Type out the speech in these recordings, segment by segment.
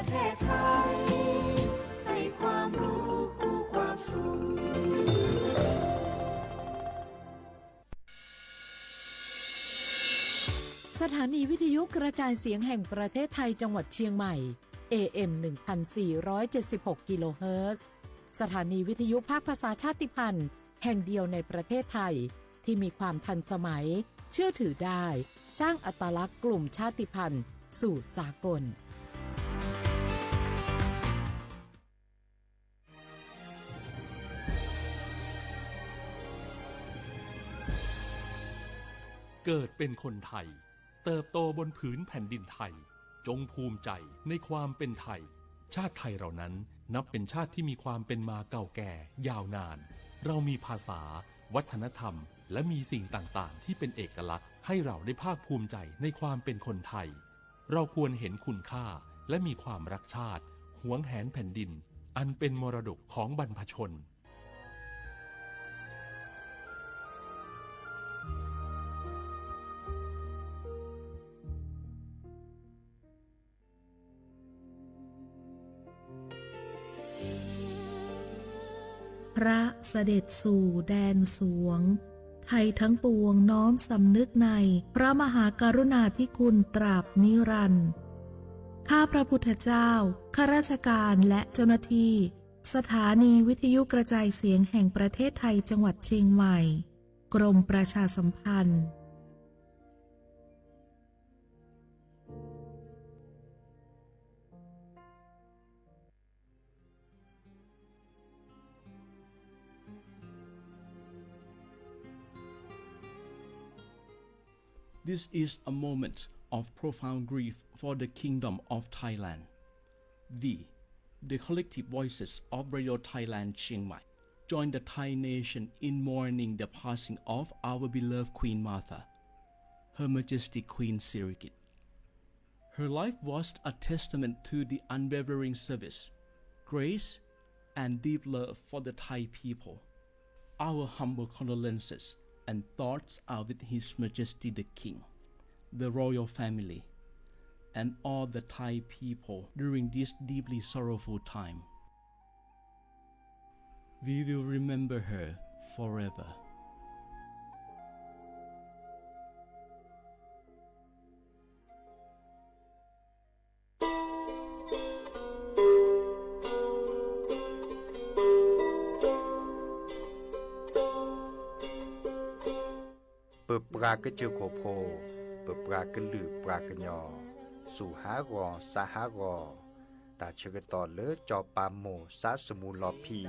เทศไทยให้ความรู้คู่ความสุขสถานีวิทยุกระจายเสียงแห่งประเทศไทยจังหวัดเชียงใหม่ AM 1476 กิโลเฮิรตซ์สถานีวิทยุภาคภาษาชาติพันธุ์แห่งเดียวในประเทศไทยที่มีความทันสมัยเชื่อถือได้สร้างอัตลักษณ์กลุ่มชาติพันธุ์สู่สากลเกิดเป็นคนไทยเติบโตบนผืนแผ่นดินไทยจงภูมิใจในความเป็นไทยชาติไทยเรานั้นนับเป็นชาติที่มีความเป็นมาเก่าแก่ยาวนานเรามีภาษาวัฒนธรรมและมีสิ่งต่างๆที่เป็นเอกลักษณ์ให้เราได้ภาคภูมิใจในความเป็นคนไทยเราควรเห็นคุณค่าและมีความรักชาติหวงแหนแผ่นดินอันเป็นมรดกของบรรพชนพระเสด็จสู่แดนสวงไทยทั้งปวงน้อมสำนึกในพระมหากรุณาธิคุณตราบนิรันดร์ข้าพระพุทธเจ้าข้าราชการและเจ้าหน้าที่สถานีวิทยุกระจายเสียงแห่งประเทศไทยจังหวัดเชียงใหม่กรมประชาสัมพันธ์This is a moment of profound grief for the Kingdom of Thailand. The collective voices of Radio Thailand Chiang Mai join the Thai nation in mourning the passing of our beloved Queen Martha, Her Majesty Queen Sirikit. Her life was a testament to the unwavering service, grace, and deep love for the Thai people. Our humble condolences and thoughts are with His Majesty the King, the royal family, and all the Thai people during this deeply sorrowful time. We will remember her forever.เปิดปรากระเจียวโคโพเปิดปรากระลือปรากระยอสู่หากอสาหากอตาเชกตอเลอจอปามโมสาสมูลอพี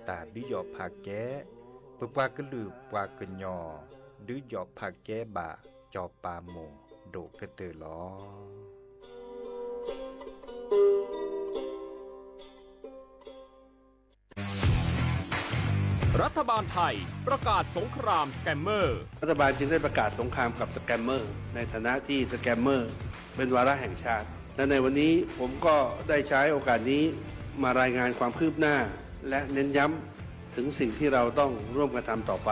ตาบิยอภาแกเปิดปรากระลือปรากระยอดือยอภาแกบะจอปามโมโดกระเตอลอรัฐบาลไทยประกาศสงครามสแกมเมอร์รัฐบาลจึงได้ประกาศสงครามกับสแกมเมอร์ในฐานะที่สแกมเมอร์เป็นวาระแห่งชาติและในวันนี้ผมก็ได้ใช้โอกาสนี้มารายงานความคืบหน้าและเน้นย้ำถึงสิ่งที่เราต้องร่วมกันทำต่อไป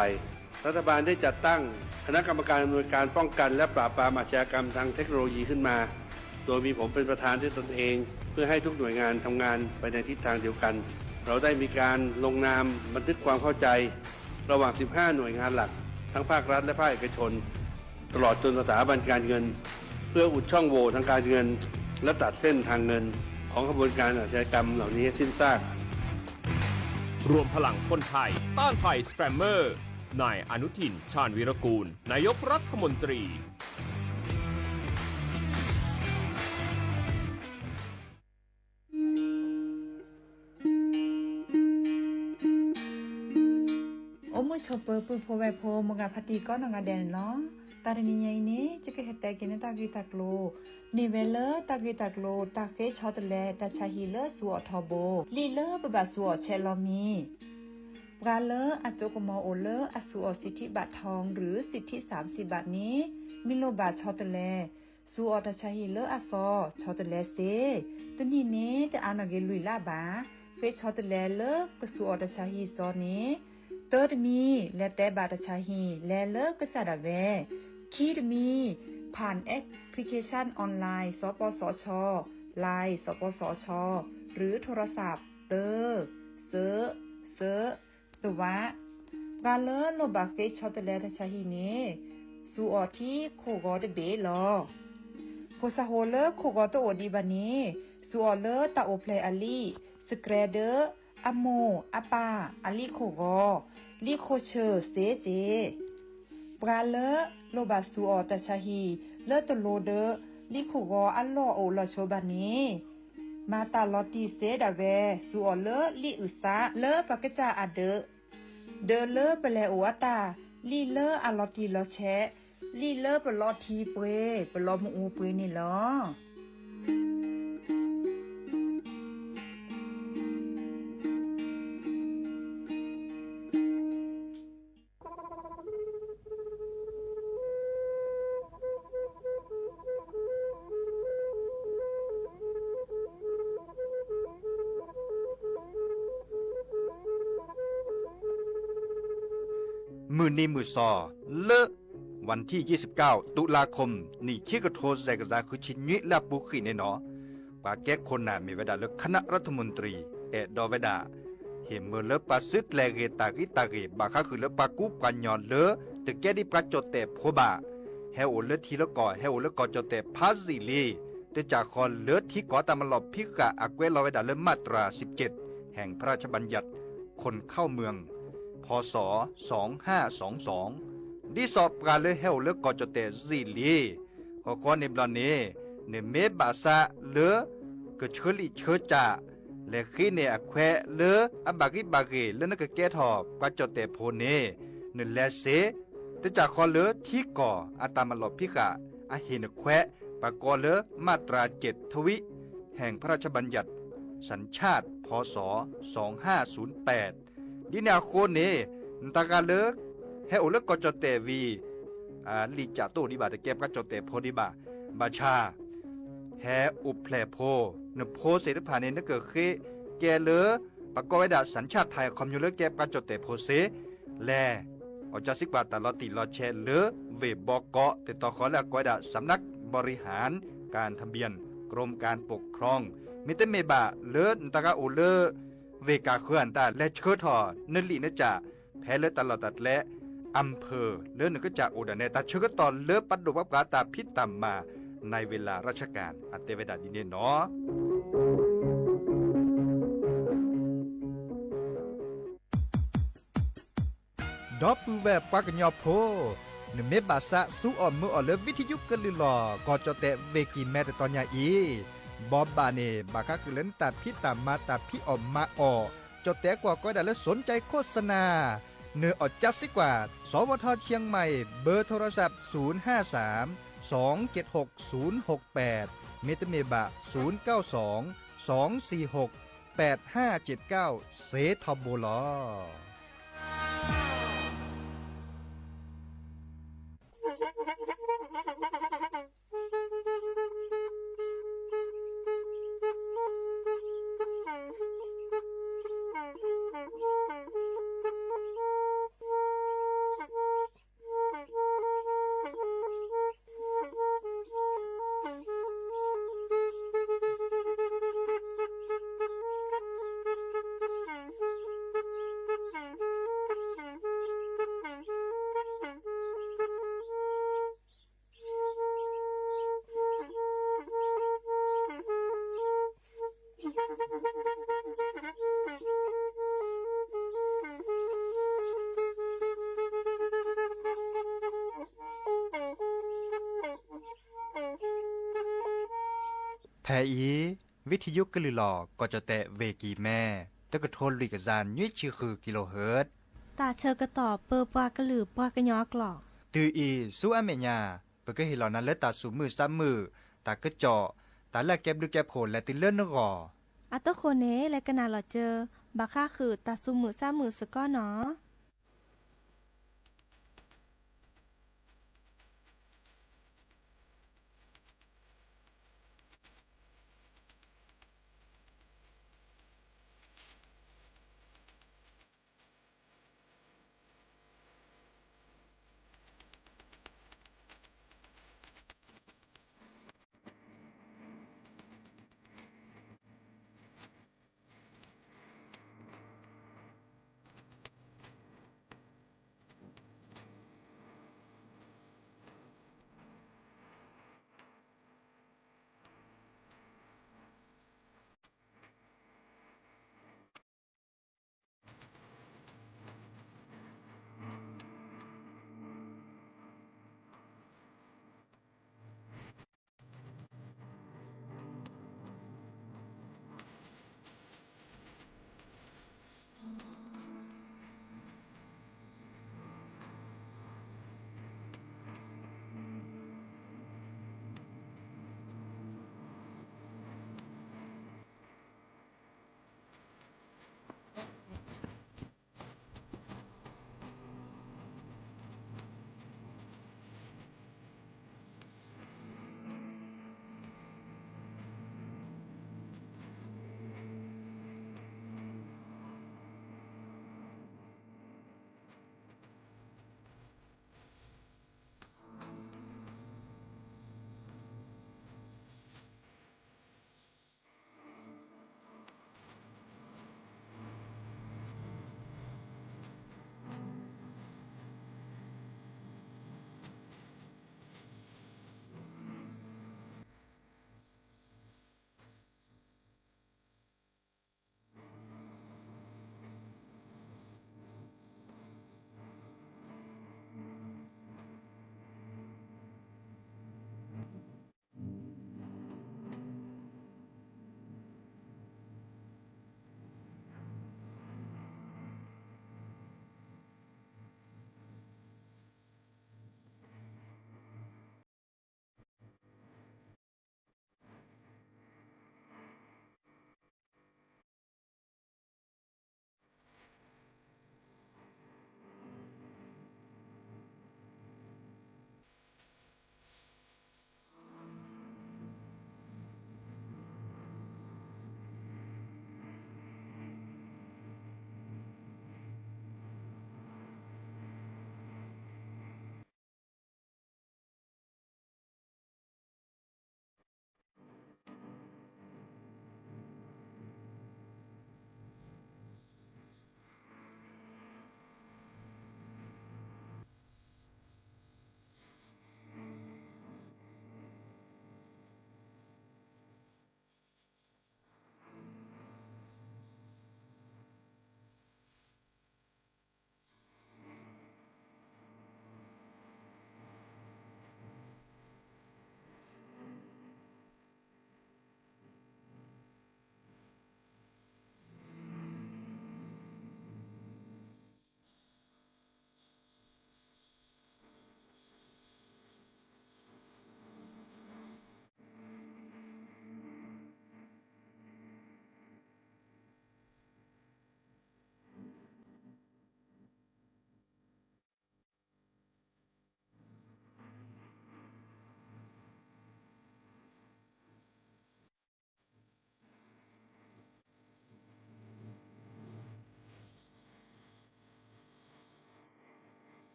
รัฐบาลได้จัดตั้งคณะกรรมการอำนวยการป้องกันและปราบปรามอาชญากรรมทางเทคโนโลยีขึ้นมาโดยมีผมเป็นประธานด้วยตนเองเพื่อให้ทุกหน่วยงานทำงานไปในทิศทางเดียวกันเราได้มีการลงนามบันทึกความเข้าใจระหว่าง 15 หน่วยงานหลักทั้งภาครัฐและภาคเอกชนตลอดจนสถาบันการเงินเพื่ออุดช่องโหว่ทางการเงินและตัดเส้นทางเงินของขบวนการอาชญากรรมเหล่านี้ให้สิ้นซากรวมพลังคนไทยต้านภัยสแกมเมอร์นายอนุทินชาญวีรกูลนายกรัฐมนตรีชอปเปอร์ปูโพเวโพมงาพัตีก้อนงาแดนเนาะตาดนี้ยัยนี้จะเกิดแต่กินตากีตากโลนิเวเลอร์ตากีตากโลตาเฟชอตเลตาชาฮิเลอร์สัวทอโบลีเลอร์บบาสัวเชลอมีปราเลอร์อโจกมอโอเลอร์อสัวสิทธิบัตรทองหรือสิทธิ30 บาทนี้มิโลบาชอตเลสัวตาชาฮิเลอร์อซอชอตเลเซตนี้นี้แต่อานาเกลุยลาบาเฟชอตเลเลอร์กสัวตาชาฮิซอนี้เติร์ดมีและแต่บาตชาฮีและเลิกก็จะดาเวคีดมีผ่านแอปพลิเคชันออนไลน์สปสช ไลน์สปสชหรือโทรศัพท์เตอเซตัววะกาเลโลบาเฟชอตเลทชาฮีเนสูออที่โคกอเดเบลอโพสาโฮเลโคกอตโอดีบานีสูออเลตาโอเพลอลีสเกรเดอร์อะโมอะปาอลีโคกอลีโคเชอเซเจปราเลโลบาสูออตชาฮีเลตโลเดลีโคกออัลลอโอลอโชบานีมาตาลอตีเซดาเวสูออเลลีอุซาเลปากจาอเดเดเลเปเลโอวตาลีเลอะลอตีลอแชลีเลเปลอทีเปเปลอมอูเปนี่ลอมือนี้มือซอเลอะวันที่ 29 ตุลาคมนี่คิกระโทษใจกระจาคือชินยิและบุขีในหนอปาแก้คนน่ะมีเวลาเลือกคณะรัฐมนตรีดอเวดาเห็นเมื่อเลือกปาซึดแลเกตากิบาคาคือเลือกปากุปัญญอนเลอแต่แก้ดิปาจดแต่โพบาเฮโอเลือทีละก่อเฮโอเลือกก่อจดแต่พาซิลีแต่จากคอนเลือที่ก่อตามมาหลบพิกะอักเวลอเวดาเลือกมาตรา 17 แห่งพระราชบัญญัติคนเข้าเมืองพศ 2522ดิสอบการเลเฮลเลกอจเตซิลีขอขอในบลาเนเนเมบาซาเลกเชลิเชจาและขีเนอแควเลอบากิบาเกเลนกแกทอบกว่าจเตโพเนเนเลเซแต่จากคอเลที่ก่ออาตามลอพิกะอาเฮนแควปากอเลมาตรา7ทวิแห่งพระราชบัญญัติสัญชาติพศ 2508ดินาโคเนตากาเลเฮโอเลกอจเตวีลีจาโตดิบาตะเก็บกะจเตโพดิบาบาชาแฮอุเพลโพเนโพเสตผาเนนเกเคแกเลปากอไวดาสัญชาติไทยคอมยูเลเก็บกะจเตโพเสแลอจาสิกบาตลอติลอแชเลเวบอกอติตอขอและกอไวดาสำนักบริหารการทะเบียนกรมการปกครองมิเตเมบาเลตากาโอเลเวกาเคลื่อนตาและเชิดทอนลีนจ่าแพ้เลตลอดตัดและอำเภอเลื่อนก็จากอุดรเนตาเชิดตอนเลือปัดดุบับกาตาพิษตามมาในเวลาราชการอัตเตเวดาดินเนเนาะดอปูแวปากญอโพนเมบาซะสู้ออมมือออเลวิทยุกะลิลอกอจเตเวกีแมตตอนยาอีบอบบาเนบาคาคือเล่นตาพิตามมาตาพิออมมาออจดแต่กว่าก็ได้และสนใจโฆษณาเนื้ออดจัดสิกว่าสวทเชียงใหม่เบอร์โทรศัพท์053 276 068เมตเมบะ092 246 8579เซทอโบลอแพอีวิทยุกะลือหลอก็จะแตะเวกีแม่ตะกะโทนลิกะซานยุ้ยชื่อคือกิโลเฮิรตซ์ตาเชอกระต่อเปอปากระหลือปากระยอกหลอกตืออีสู้อเมญาเปก็เห็นเหล่านั้นและตาสูมือซ้ำมือตากระจอตาแลกแก็บดูแก็บโผลและติเลื่อนนกออัตโคเนและกะนาหลอเจอบาค่าคือตาสูมือซ้ำมือสก้อเนาะ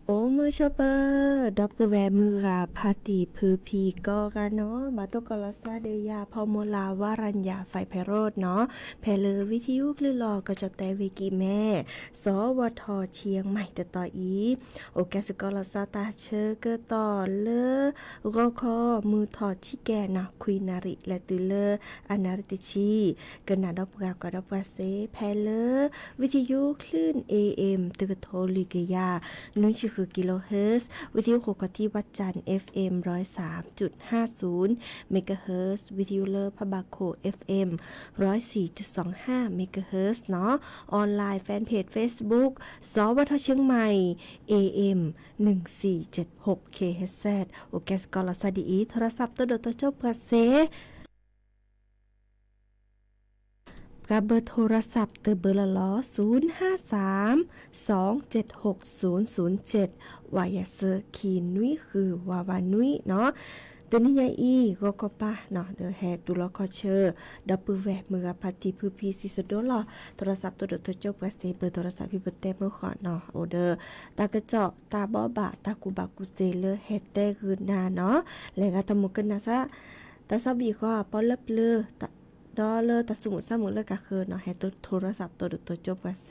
โอ้มือชอเปอร์ดอกเตอร์แวมือกาพาติพือพีก็กันเนาะบาตุกอลสตาเดียพอโมลาวารัญญาไฟไพโรดเนาะแพลอวิทยุคลื่นลอก็จะแต่วิกิแม่สวทเชียงใหม่แต่ต่ออีโอแกสกอลสตาเชอเกต่อเลอก็คอมือถอดชิแกนะคุยนาริและตือเลอนาริติชีกันนาดอกกาก็ดอกกาเซแพลอวิทยุคลื่น AM ตึกโทลิกยานุ่นชื่อคือกิโลเฮิรตซ์วิทยุโคกที่วัดจันทร์ FM 103.50 เมกะเฮิรตซ์วิทยุเลอพะบาโค FM 104.25 เมกะเฮิรตซ์เนาะออนไลน์แฟนเพจ Facebook สวทเชียงใหม่ AM 1476 KHZ โอเคสกอลสดีโทรศัพท์ตัวเดตัวจบกระเซกับเบอร์โทรศัพท์เตอเบอร์ละล้อ053-276-007วายาเซอร์คีนุ้ยคือวาวานุ้ยเนาะตัวนี้ยายอีก็ป้าเนาะเดอแฮตุลคอเชอร์ดับเบิลแวมือพัติพือพีซิสโดลอโทรศัพท์ตัวเดตัวจบกับเซเบอร์โทรศัพท์พี่เบอร์เต้เมื่อก่อนเนาะโอเดอตากระเจาะตาบอบะตากูบากูเซเลอเฮเต้คือนาเนาะแล้วก็ตะมุกันนะซะตาซาบีก็ปอลับเลอดอเลอตัดสมุดสมุดเลยก็คือเนาะให้ตัวโทรศัพท์ตัวจบกับเซ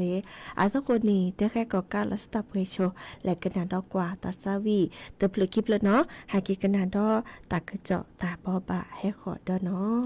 สักคนนี้เต้แค่ก่อการลัสตับเฮโชและกันนาดอกกว่าตัดซาวีเตอเพลคลิปแล้วเนาะหากิกันนาดอตากระเจาะตาบอบะให้ขอดอเนาะ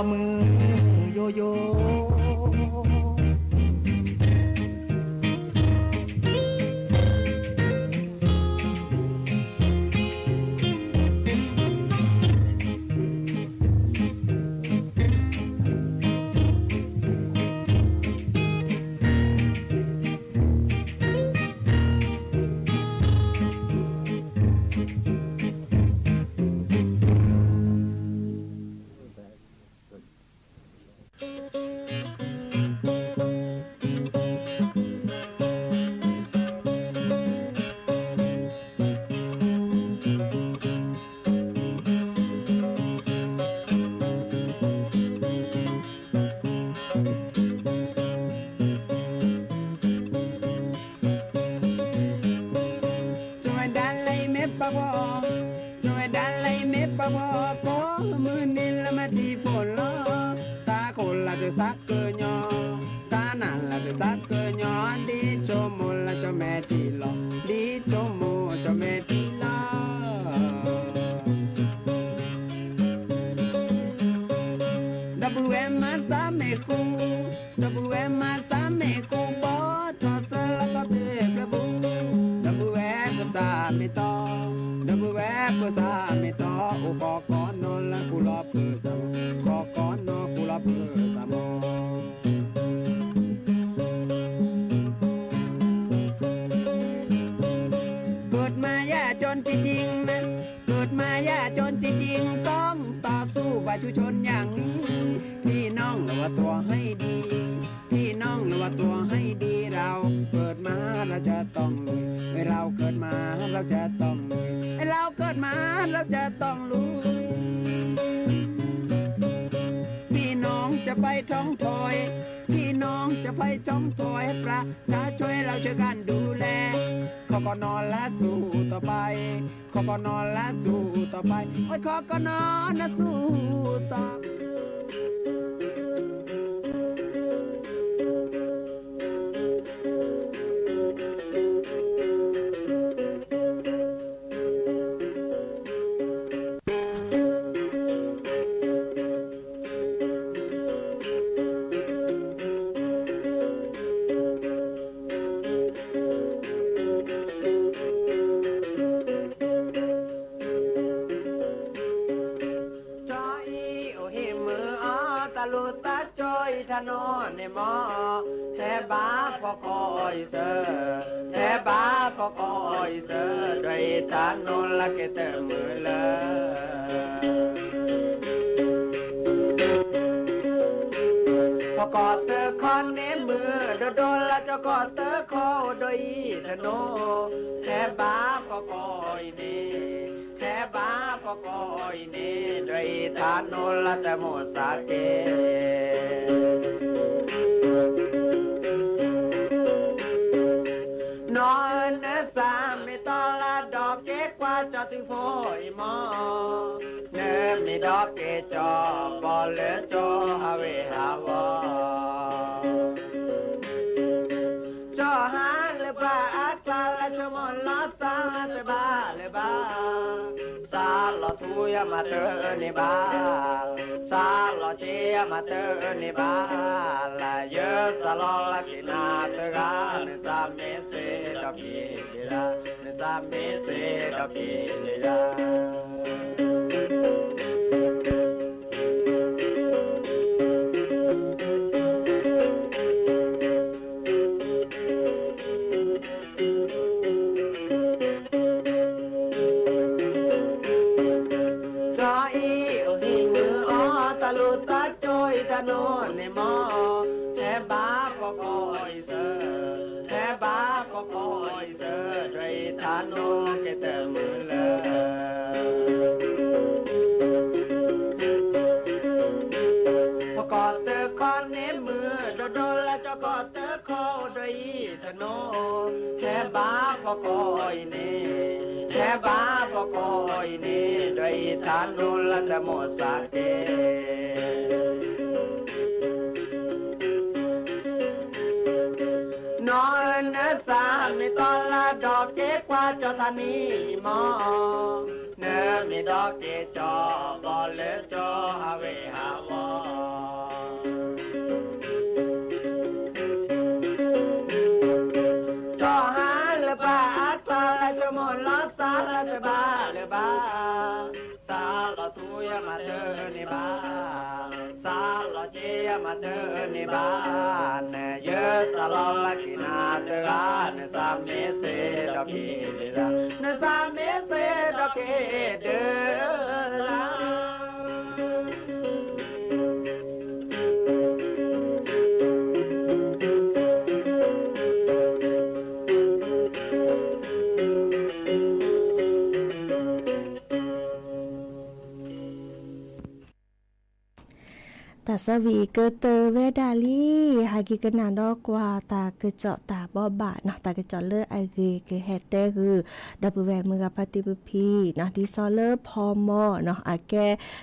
มือโยโย่นอสาไม่ตอนละดอกเก๊กว่าเจ้าธานีมอเน มีดอกเกจอบอลเลจอฮาเวฮาวอจอหาเลบาอัตตาจะมนลอสาเลบาเลบาสาลอทุยมาเดนิบาสาลอเจียมาเดนิบาเนเยสลอลกินาเตราเนสามเมเสดอกเกเดราเนสามเมเสดอกเกเดรา ตาสวีเกเตอเวดาลีหากิกนาดอกกว่าตาเกเจาะตาบอบาเนาะตาเกเจาะเลอไอเกเกแฮเตคือดับเบิลแวมือกับปฏิบุพีเนาะดิซอเลอพอมอเนาะอาแก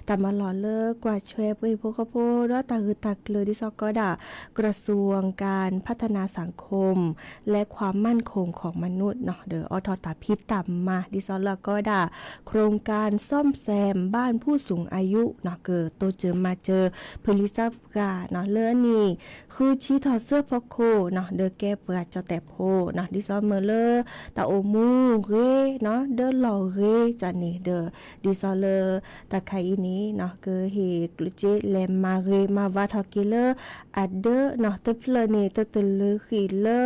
ตามาหล่อเลอกว่าช่วยพวกโพดตาคือตาเลยดิซอก็ด่ากระทรวงการพัฒนาสังคมและความมั่นคงของมนุษย์เนาะเด้ออทตาพิตามมาดิซอเลก็ด่าโครงการซ่อมแซมบ้านผู้สูงอายุเนาะเกิดโตเจอมาเจอพลิซับกาเนาะเลือนี่คือชี้ถอดเสื้อพอโคเนาะเดอแก้ปราจอแต่โพเนาะดิซอเมเลอตาโอมูเรเนาะเดอหล่อเรจันนี่เดอดิซอเลอตาไคอีนี้เนาะเกเฮกลุเจเลมาเรมาวาทอกิเลออัดเดอเนาะตะเพลเนตะตะเลขีเลอ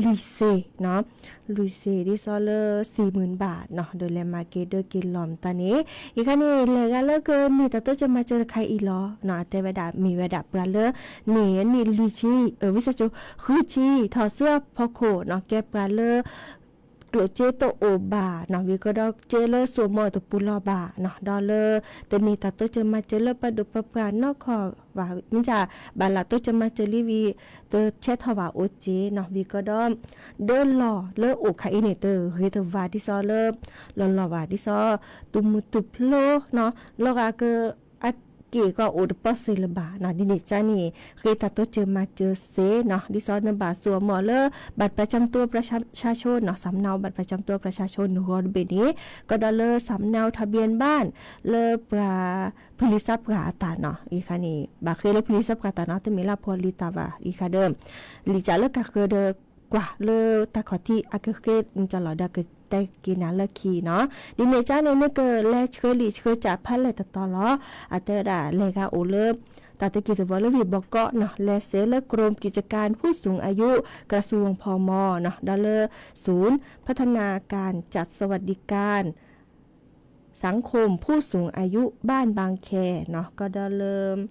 ลุยเซเนาะลุยเซดิซอเลอ 40,000 บาทเนาะเดอเลมาเกเดอกินลอมตานี้อีกคันนี้เลกาเลเกินนี่ตาโตจะมาเจอใครอีหรอเนาะแต่เวดามีเวดาเปเลอเนนี่ลุยชีวิสจุคือชีถอดเสื้อพอโคเนาะแกเปเลอกลัวเจโตโอบาเนาะวิก็ดอกเจเลสวมอตปุลอบาเนาะดอเลแต่นี่ตาโตจะมาเจเลปะดุปะปานนอกขอว่ามิจะบาลาโตจะมาเจลีวีเตเชทว่าโอเจเนาะวิก็ดอมเดินหล่อเลโอคาอิเนเตอเฮตวาดิซอเลหล่อว่าดิซอตุมุตุพโลเนาะลอกาเกเกี่ก็โอดปอสิลบาเนาะดิเนจานี่เคยตัดตัวเจอมาเจอเซเนาะดิซอนบาสัวหมอเลบัตรประจำตัวประชาชนเนาะสำเนาบัตรประจำตัวประชาชนรอดเบนี้ก็ดอเลสำเนาทะเบียนบ้านเลปลาพลิซับกาตาเนาะอีคันนี้บาเคเลพลิซับกาตาเนาะตมีลาพอลิตาวาอีคาเดิมลิจาเลกะเคเดกว่าเลตาขอที่อาเกเกนจะหลอดาเกแต่กินนาละคีเนาะดิเมจ้าเนี่ยเกแลเชอรี่เชอจะพันเลยตอล้ออาเตดาเลกาโอเลตาตะกิจวลวิบอกเกาะเนาะและเซเลกรมกิจการผู้สูงอายุกระทรวงพมเนาะดอลเลอร์ศูนย์พัฒนาการจัดสวัสดิการสังคมผู้สูงอายุบ้านบางแคเนาะก็ดอลเลอร์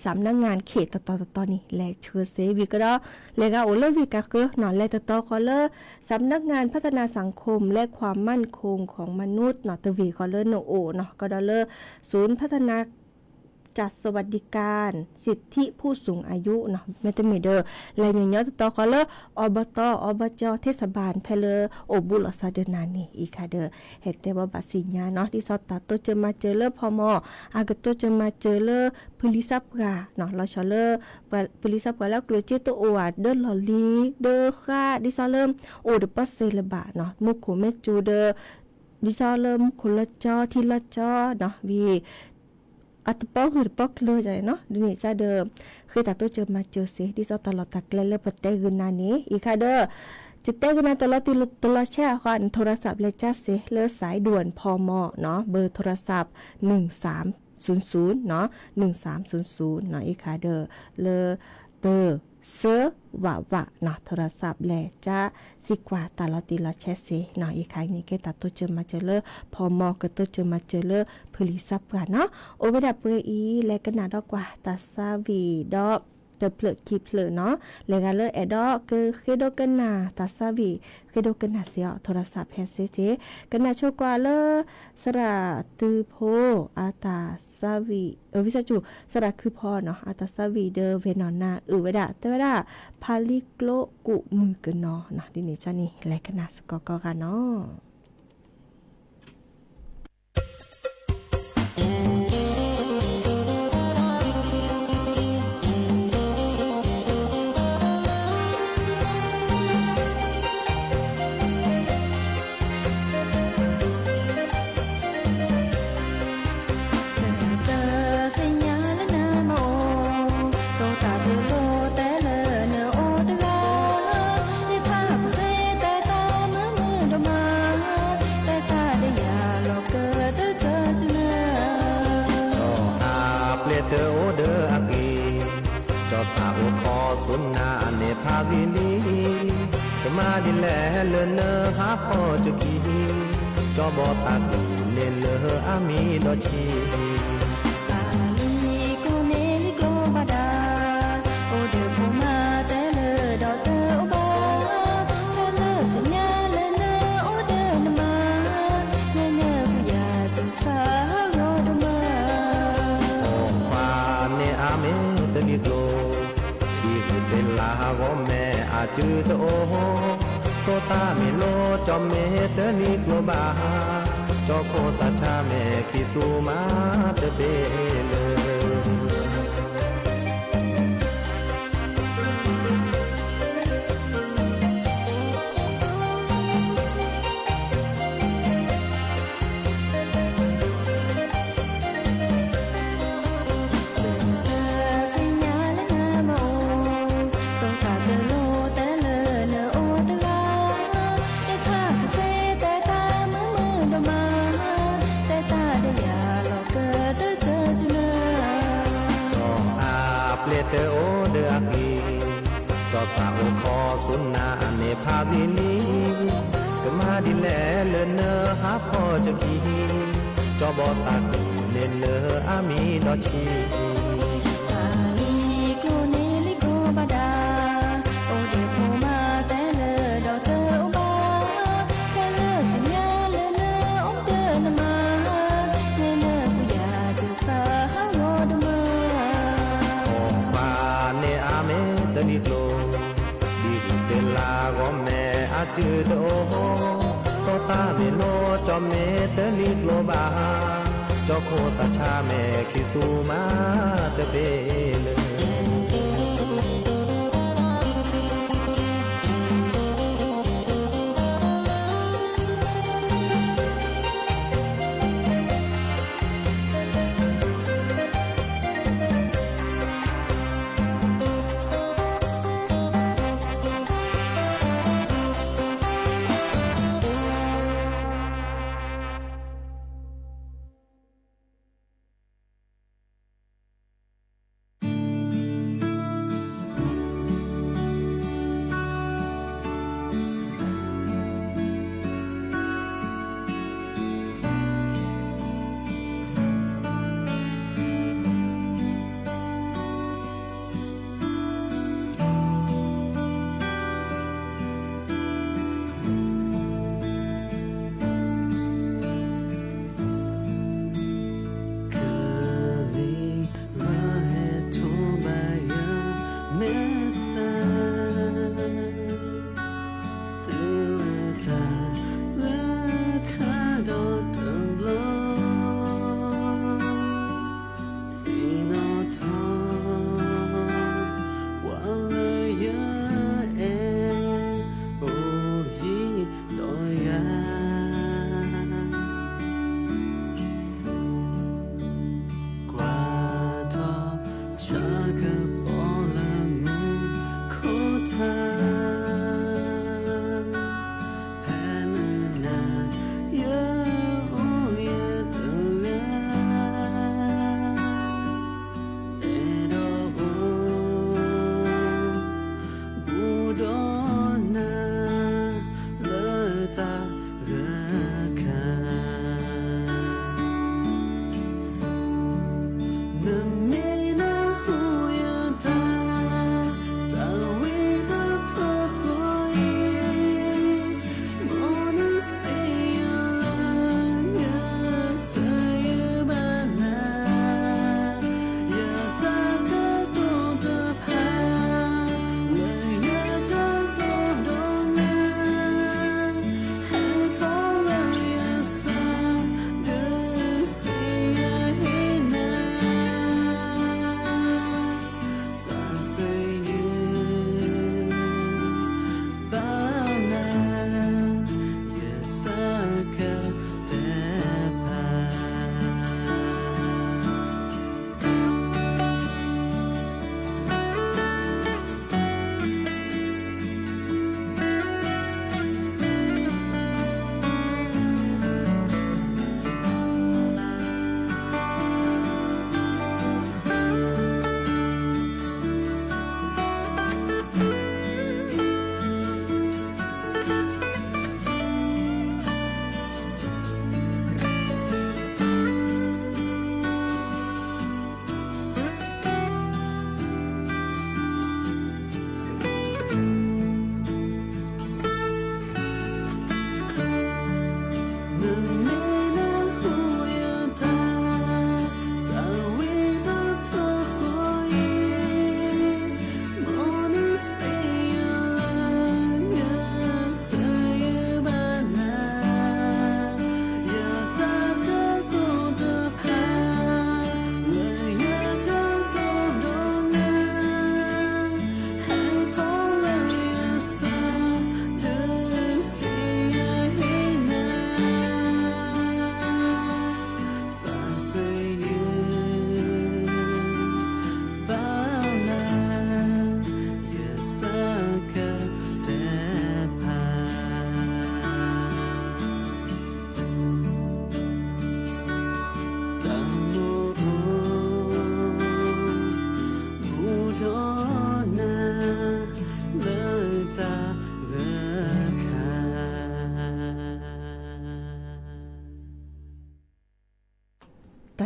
สำนักงานเขตตอนี่แลเชอเซวิก็ได้เลกาโอเลวิกาเกหนอนแลตอคอเลสำนักงานพัฒนาสังคมและความมั่นคงของมนุษย์เนาะตวีคอเลโนโอเนาะก็ดอลเลศูนย์พัฒนาจัดสวัสดิการสิทธิผู้สูงอายุเนาะเมตเมเดอร์และอย่างเงี้ยตอคอเลอบตอบจเทศบาลเพลโอบุลซาเดนานี่อีคาเดอเฮตเตบบัสิญญาเนาะดิซอตาโตจะมาเจอเลพมอากโตจะมาเจอเลพลิซับกาเนาะเราชอเลพลิซับกาแล้วกลัวเจโตโอวาเดลอลีเดค่าดิซอเลโอเดปัสเซลบาเนาะมุโคเมจูเดดิซอเลมคนละจอทีละจอเนาะวีอัตปอคือปอกเลยใจเนาะดินี่จะเดิมคือตาโตเจอมาเจอเสดิซอตลอดตะเกลเลปเตกนานี้อีคาเดอจิตเตกนาตลอดแช่ค่ะโทรศัพท์เลจ้าเสเลสายด่วนพมเนาะเบอร์โทรศัพท์1300เนาะ1300เนาะอีคาเดอเลเตอเซวะเนาะโทรศัพท์แลจ้าสิกว่าตาลอติลอแชเสเนาะอีกครั้งนี้เกตาตัวเจอมาเจอเลพอมอก็ตัวเจอมาเจอเลพลิซับกันเนาะโอเวดาเปรอีและกันนาดอกกว่าตาซาวีดอกเตเพลกีเพลเนาะและกันเลแอดอกคือเคโดกันนาตาซาวีเคโดกันนาเสียโทรศัพท์แฮเซเจกันนาโชกว่าเลสระตือโพอาตาซาวีวิสจุสระคือพอเนาะอาตาซาวีเดเวนอนาเวดาเตวดาพาลิโกลกุมือกันเนาะดินี่จานี่และกันนาสกอกกันเนาะ ก็มาดิแลเลินเนอหาพ่อจะกี่จอบอตากูเนเลออามีดอชีจือโตโตตาเมโลจอมเมเตนิโกบาจอโคตาชาเมคิสูมาเตเบเลเตโอเดอกีจอสาวคอสุนนาเนภาวินีก็มาดิแลเลินเนอหาพ่อจะกีจอบอตากูเนเลออามีดอชีจือโตโตตาเมโลจอมเมเตลิโกบาจอโคสัชาเมคิสูมาเตเบเล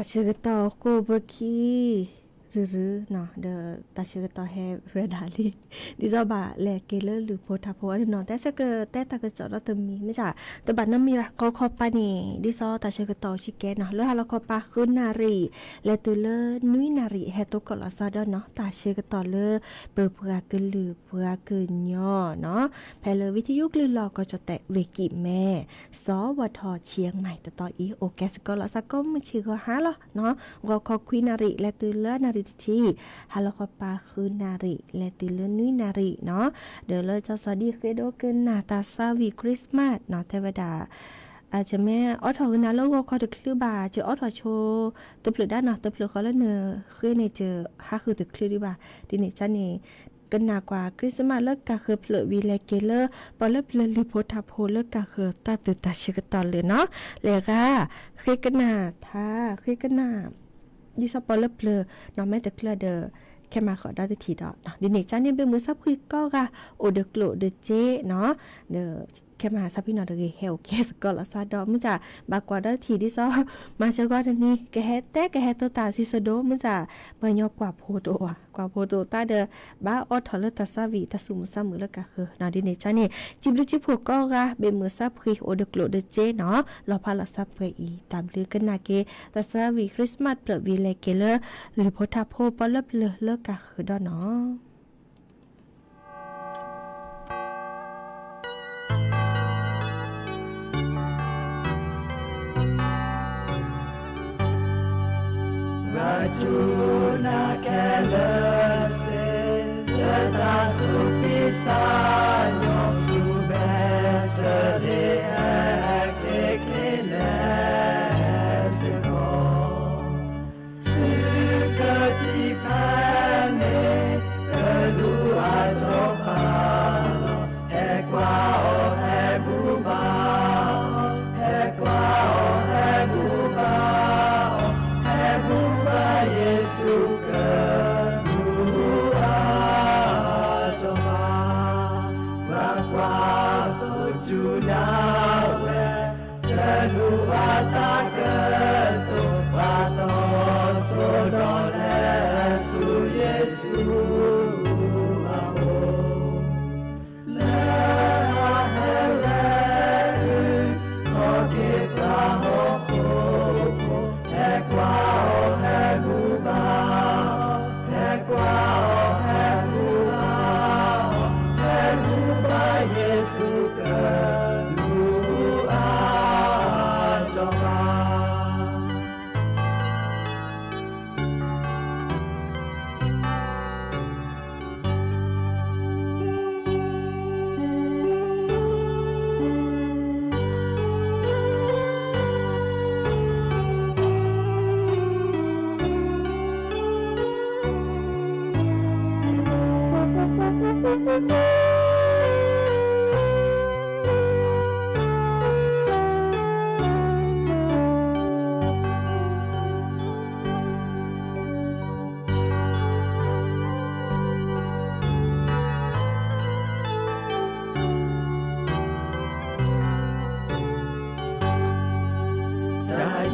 เชื่อต่อโคเบคีหรือเนาะเดอตาเชื่อต่อแฮเรดาลีดิซอบะแลเกเลอร์หรือโพธาโพอันนอนแต่เสกแต่ตากระจอดตมีไม่จ้ะแต่บัดนั้นมีเขาคอปานี่ดิซอตาเชื่อต่อชิแกเนาะแล้วฮาลคอปาคือนารีและตือเลอนุยนารีเฮตกอลซาดเนาะตาเชื่อต่อเลอเปิดเพื่อกึหรือเพื่อกึย่อเนาะแพลวิทยุกลือลอก็จะแตะเวกิแม่สวทเชียงใหม่ต่ออีโอแกสกอลซาก็มือชื่อก็หาเหรอเนาะก็คอคุยนารีและตือเลอนารีทีฮาลคอปาคือนารีและติเลนุยนารีเนาะเดี๋ยวเราจะสวัสดีเคโดเกินนาตาซาวีคริสต์มาสเนาะเทวดาอาจจะแม่ออทอนะแล้วก็คอตึกคลือบาเจอออทอโชตัวเปลือกด้านเนาะตัวเปลือกเขาแล้วเนอคือในเจอฮาคือตึกคลือดีบ่าดินี่จันนี่กันหนากว่าคริสต์มาสเลิกกะคือเปลือกวีเลเกเลอร์ปอเลิกเปลือกลิโพทาโพเลิกกะคือตาตื่นตาชิกตอนเลยเนาะแล้วก็คือกันหนาท่าคือกันหนาดิสปอลเปลือน้องแม่ตะเคลือเดอแค่มาขอได้ทีดอกดิเนจ้าเนี่ยเป็นมือซับคุยก็กะโอเดกโลเดเจเนาะเดอแค่มาซับพี่น้องเดเฮลเคสก็ละซาดอมึงจะบากว่าได้ทีที่ซอมาเชก็ทันนี้แกเฮแต่แกเฮตัวตาซิโซโดมึงจะเปิ่นยอกกว่าโพโตอ่ะกว่าโพโตตาเดบ้าออทอเลตาซาวีตาสุมซามือละกะคือนาดิเนจ้าเนี่ยจิบลิจิพวกก็กะเป็นมือซับคุยโอเดกโลเดเจเนาะเราพาละซับไปอีตามลือกันนาเกตาซาวีคริสต์มาสเปลวีเลเกเลอร์หรือโพธาโพปอลเลกะคือดอเนาะRacuna kelese Jeta supisanyo subese de ekekilesino Sukati pane kedua jopano Ekwa o ebuba Ekwa o ebuba Yesu kedua coba Bakwa sujudawe kedua tak ketuk Bato sodone su Yesu amo Lehahewe koki prahoku Ekwa Yesu kedua coba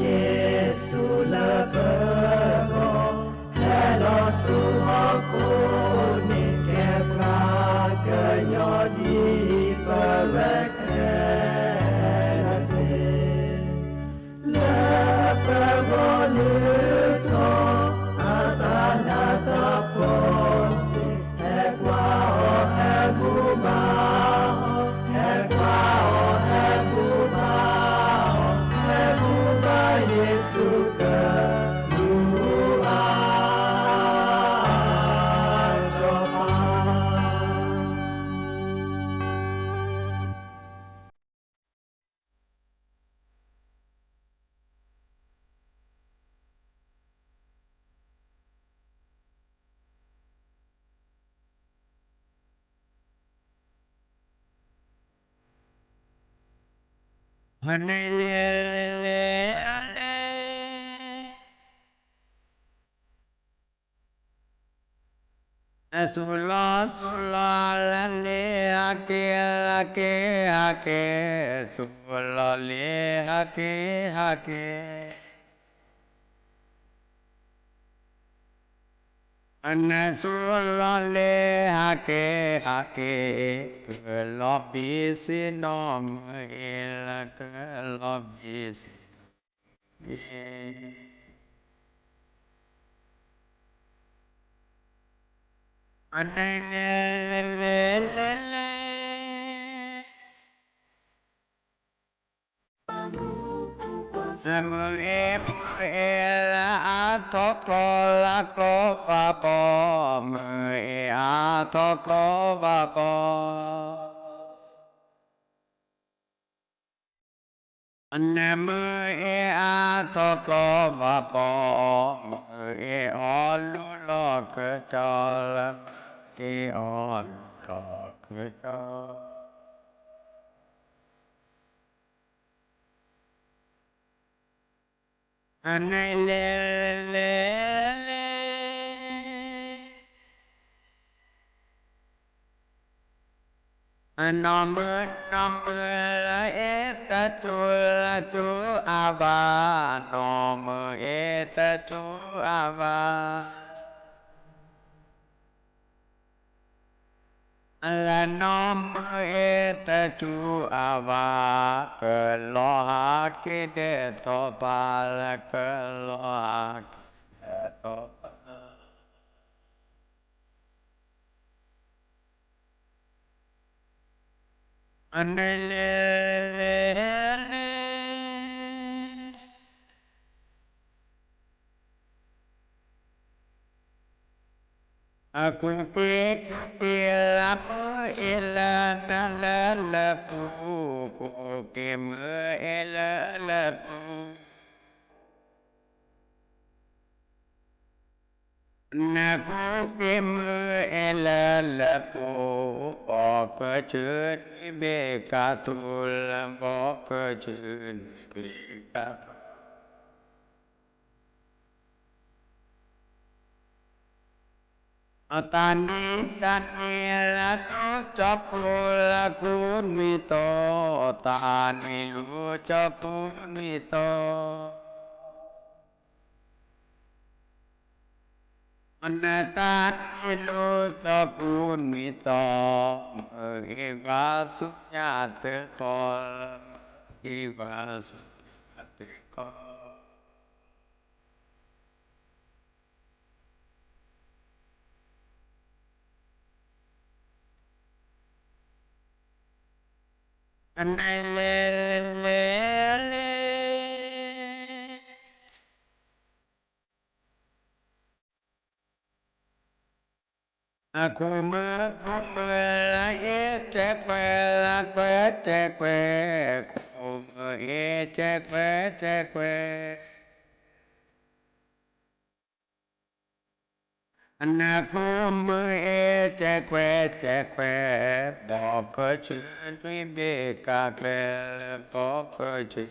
Yesu lepero Hello suhoku ni kebra kenyo di perekenasi Lepero luto atana taposi Ekwa o ebuba Ekwa o ebuba Yesu kedua coba Tula le hake Tula le hake อันนั้นสุรเลหะเกเกิดลอบบีสิน้องเอละเกิดลอบบีสิอันนั้นเลสมุเอละอาทอกละโกปะปอมือเออาทอกปะปออันนั้นมือเออาทอกปะปอมือเออลุลอกจอละเออทอกจออันนั้นเลอันน้องมืละเอตะจูอาบาน้องมือเอตะจูอาบาอันละน้องมือเอตะจูอาบาเกิดลอหาคิดเดตบาละเกิดลอหาตบาอันนั้นอาคุณเปียละมือเอละนั่นละปูเกมือเอละปูนักเกมือเอละปูบอกจืดเบกาตุลบอกจืดเบกาตานีละก็จับละคุณมีโตตานีรู้จับคุณมีโตอันนั้นตานีรู้จับคุณมีโตเอกาสุญญาเตโกเอกาสุญญาเตโกอันนั้นคุณมือละเอเจเกละเกเจเกคุณมือเอเจเกอันนั้นคุณมือเอเจเกบอกชื่อไม่เบกาเกลบอกชื่อ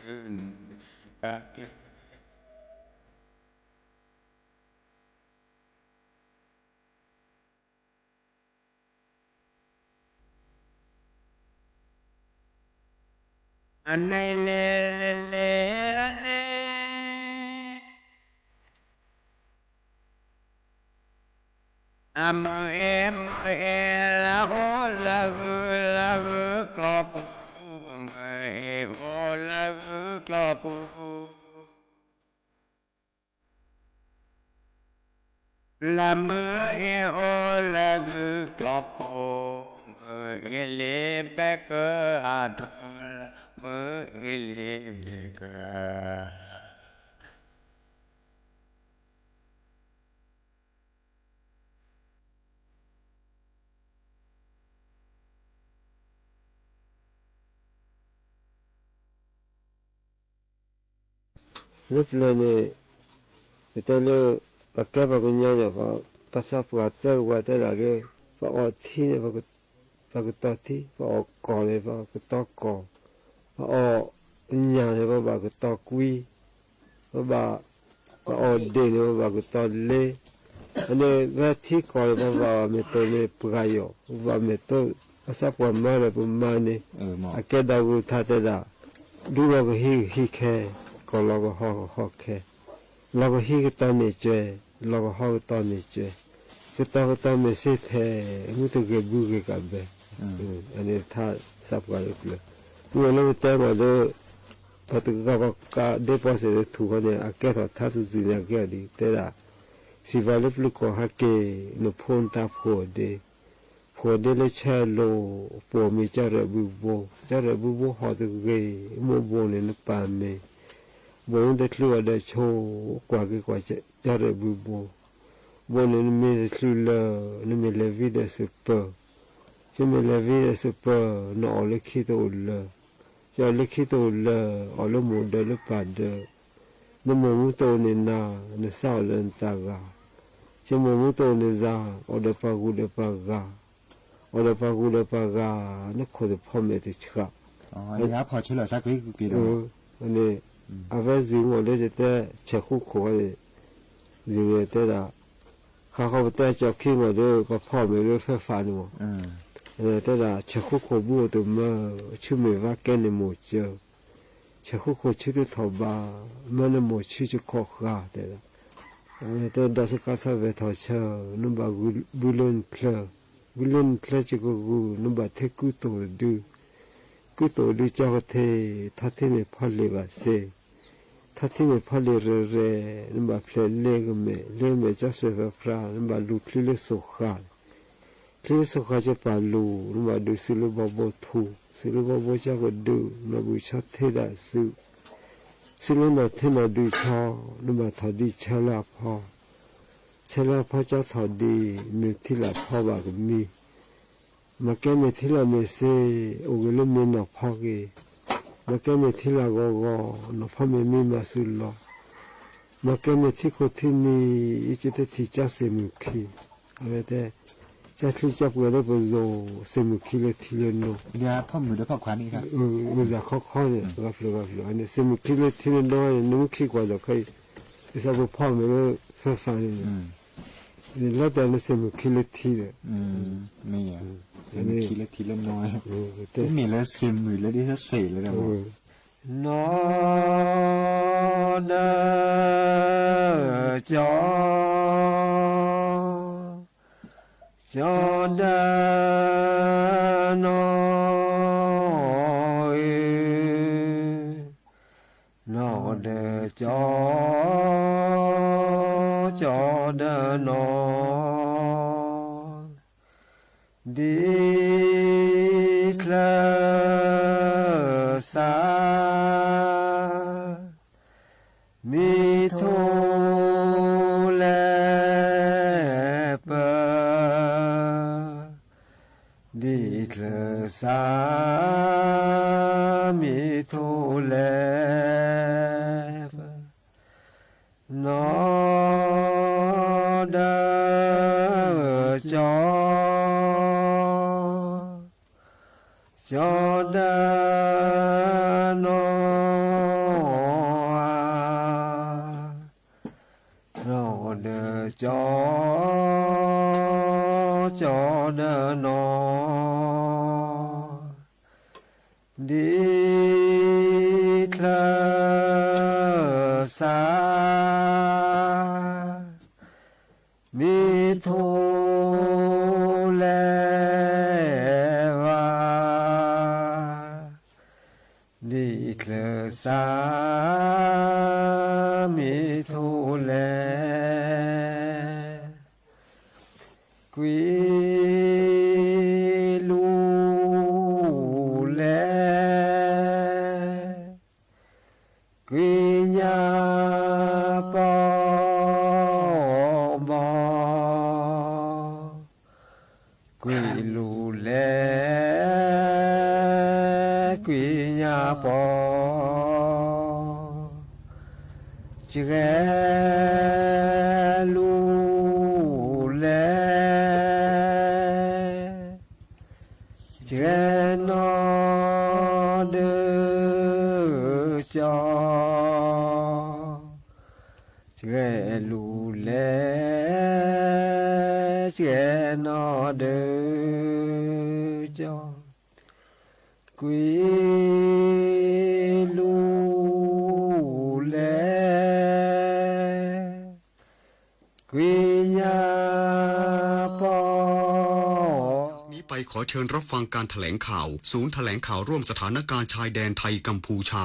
กาเกลอันนั้นมือเอละโอละกลอบมือเอโอละกลอบละมือเอโอละกลอบมือเอเลเบเกออาดมือเอเลเบเกอlúc này người ta lơ bà cái bà con nhau là họ bắt sắp vào tới là cái và ở thi này và cái to thi và ở cỏ này và cái to cỏ và ở nhà này và cái to quy và ở đền này và cái to lê anh ấy và thi cỏ này và mình tôi này bùi và mình tôi bắt sắp vào mai là bùi mai này cái đầu thay thế là đúng là cái hi khe còn lo cái họ khe lo cái hi cái tao này chơi lo cái họ tao này chơi ก็ต้องไม่ใช่แพ้มุตเกบุเกกับเบอันนี้ถ้าสับกันเลยเมื่อเราแต่ว่าเด้อพอถึงก็ได้พอเสร็จถูกเนี่ยอาแก่ถ้าตุจิเนี่ยแก่ดีแต่ละสิวาลปลุกก็ฮักเกนพนตาโพเดle cielo può mi jare bubo ha de ge mo bo ne pa me bo de tlu de cho kwa ge kwa jare bubo bo ne me tlu la ne me la vie de ce peu je me la vie de ce peu no le kito le ja le kito le o le mo de le pa de no mo to ne na ne sa le ta ga je mo to ne za o de pa gu de pa gaโอเลปากูเลปากานักขดพ่อแม่ติดชักอ๋อนี่ครับพอเฉลยชักกี่ดอกอันนี้อาเวซิงโอเลจะแต่เช็คคู่ขวดจิงเลยแต่ละเขาแต่จะคิดว่าเด้อพ่อแม่เรื่องไฟฟ้านี่มั้งแต่ละเช็คคู่ขวดบัวตัวมาชื่อไม่ว่าแกนี่หมดเจอเช็คคู่ขวดชื่อตัวทบามันหมดชื่อจะขอขาแต่ละแต่ดัชการสาวทอเชอนุ่มบาบุลนเพลบุลนเพลจิกกูนุ่มบาเทกุโตดูกุโตดูเจ้าเททัดที่ไม่พอเลยว่าเซทัดที่ไม่พอเลยเร่นุ่มบาเพลเล่ก็ไม่จะสวยพระนุ่มบาลูคลิเลสุขาจะปาลูนุ่มบาดูสิลูบาโบทูสิลูบาโบจะก็ดูนุ่มบุชเทดาสุสิลูนาเทนาดูชอนุ่มบาทอดีเชลาพอจะทอดีมีที่ละพ่อบากมีมาแก้มีที่ละมีเซโอเกลมีนอพ่อเกมาแก้มีที่ละกนอพ่อมีมาสุลอมาแก้มีที่โคที่นี่อีจิตที่จะเสมุขีอะไรแต่จะที่จะเปิดได้เป็นโซเสมุขีเลยที่เลยโนเดี๋ยวพ่อมือเดี๋ยวพ่อขวานนี่ครับมือจะข้อเนี่ยกับเลยอันนี้เสมุขีเลยที่เลยโนนุ่มขี้กว่าจะเคยที่จะบอกพ่อไม่รู้ไฟฟ้านี่นี่แล้วแต่ละเสมุขีเลยที่เลยไม่อ่ะเสมุขีเลยที่เลยน้อยไม่มีแล้วเสมุแล้วที่จะเสยเลยนะนอเนจอเดนอยนอเดจอเดนอดีเคลสามีโทแลเปดีเคลสามีโทแลนอเดจอเดนอนอเดจอเดนอดีเคลสามีโทแลวาดีเคลสามีโทแลกุยลูแลกุยญาปอบอกุยลูแลกุยญาปอเจลูแลเจนอเดจอเจลูแลเจนอเดจอกุยลูแลกุยญา ขอเชิญรับฟังการแถลงข่าวศูนย์แถลงข่าวร่วมสถานการณ์ชายแดนไทยกัมพูชา